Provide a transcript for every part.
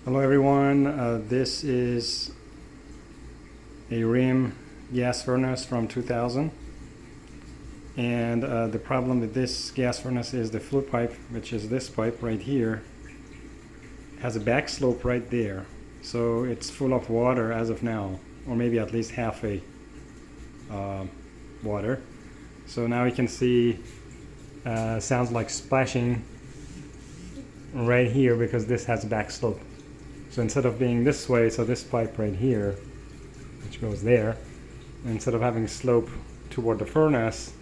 Hello everyone, this is a Rheem gas furnace from 2000, and the problem with this gas furnace is the flue pipe, which is this pipe right here, has a back slope right there, so it's full of water as of now, or maybe at least half a water. So now you can see sounds like splashing right here because this has a back slope. So instead of being this way, so this pipe right here, which goes there, instead of having slope toward the furnace,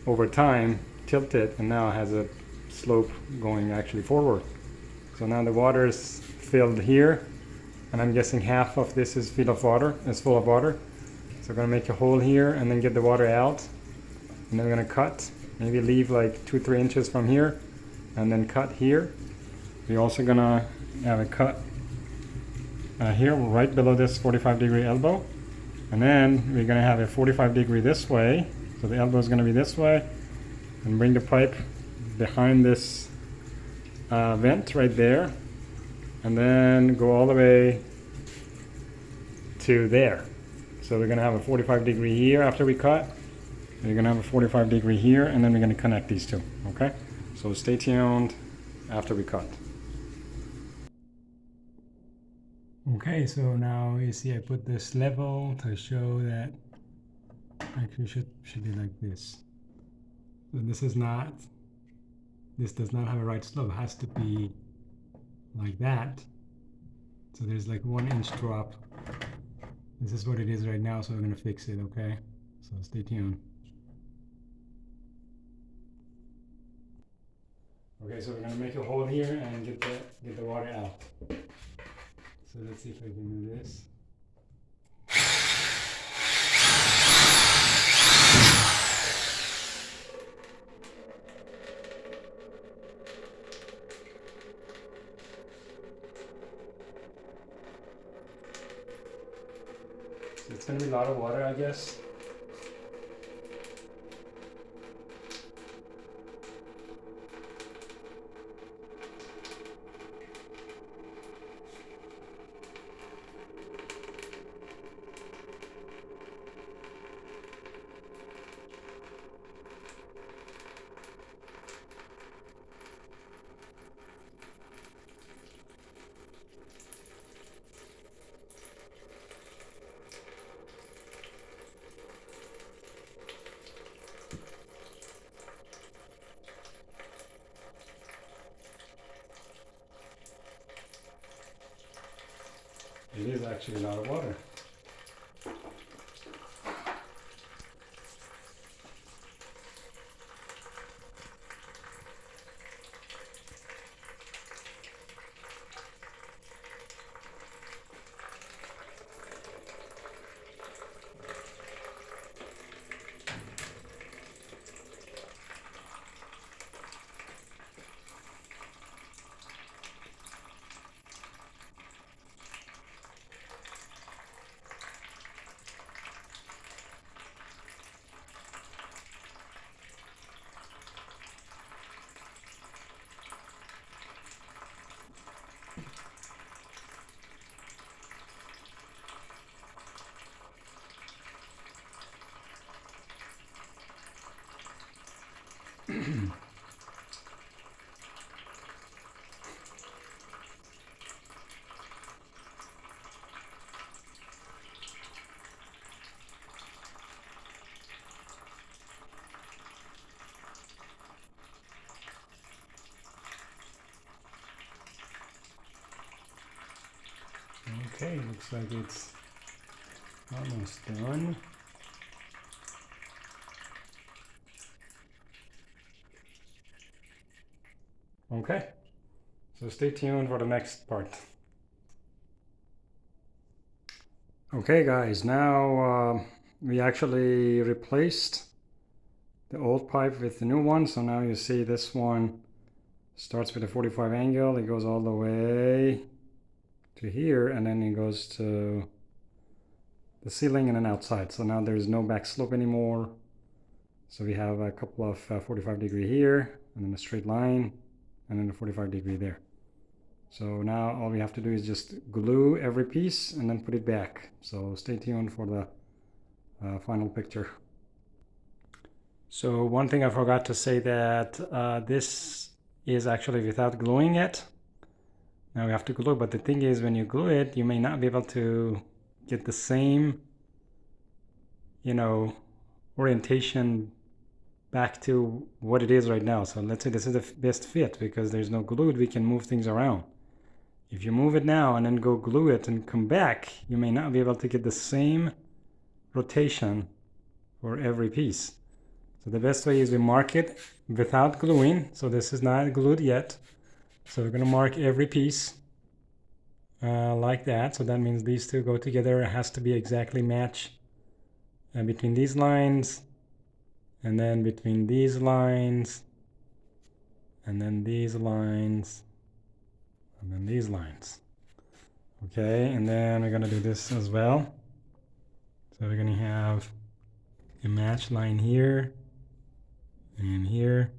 over time tilted, and now has a slope going actually forward. So now the water is filled here, and I'm guessing half of this is full of water. So I'm gonna make a hole here and then get the water out, and then we're gonna cut, maybe leave like 2-3 inches from here, and then cut here. We're also gonna have a cut here right below this 45-degree elbow, and then we're going to have a 45-degree this way, so the elbow is going to be this way, and bring the pipe behind this vent right there, and then go all the way to there. So we're going to have a 45-degree here after we cut, we're going to have a 45-degree here, and then we're going to connect these two. Okay, so stay tuned after we cut. Okay, so now you see I put this level to show that actually should be like this. So this does not have a right slope. It has to be like that. So there's like 1 inch drop. This is what it is right now, so we're gonna fix it, okay? So stay tuned. Okay, so we're gonna make a hole here and get the water out. So let's see if I can do this. So it's going to be a lot of water, I guess. It is actually a lot of water. Okay, looks like it's almost done. Okay, so stay tuned for the next part. Okay guys, now we actually replaced the old pipe with the new one, so now you see this one starts with a 45 angle, it goes all the way to here, and then it goes to the ceiling and then outside. So now there's no back slope anymore. So we have a couple of 45 degree here, and then a straight line, and then a 45-degree there. So now all we have to do is just glue every piece and then put it back. So stay tuned for the final picture. So one thing I forgot to say, that this is actually without gluing it. Now we have to glue, but the thing is, when you glue it, you may not be able to get the same, orientation back to what it is right now. So let's say this is the best fit because there's no glue, we can move things around. If you move it now and then go glue it and come back, you may not be able to get the same rotation for every piece. So the best way is we mark it without gluing. So this is not glued yet. So we're going to mark every piece like that. So that means these two go together. It has to be exactly match between these lines, and then between these lines, and then these lines, and then these lines. Okay, and then we're going to do this as well. So we're going to have a match line here and here,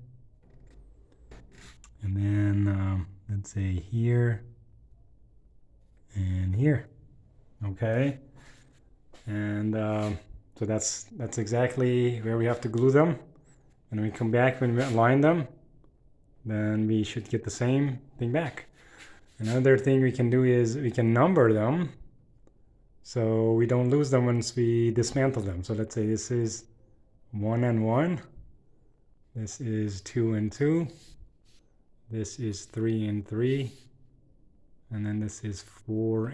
and then let's say here and here. Okay, and so that's exactly where we have to glue them. And when we come back, when we align them, then we should get the same thing back. Another thing we can do is we can number them so we don't lose them once we dismantle them. So let's say this is 1 and 1, this is 2 and 2, this is 3 and 3, and then this is 4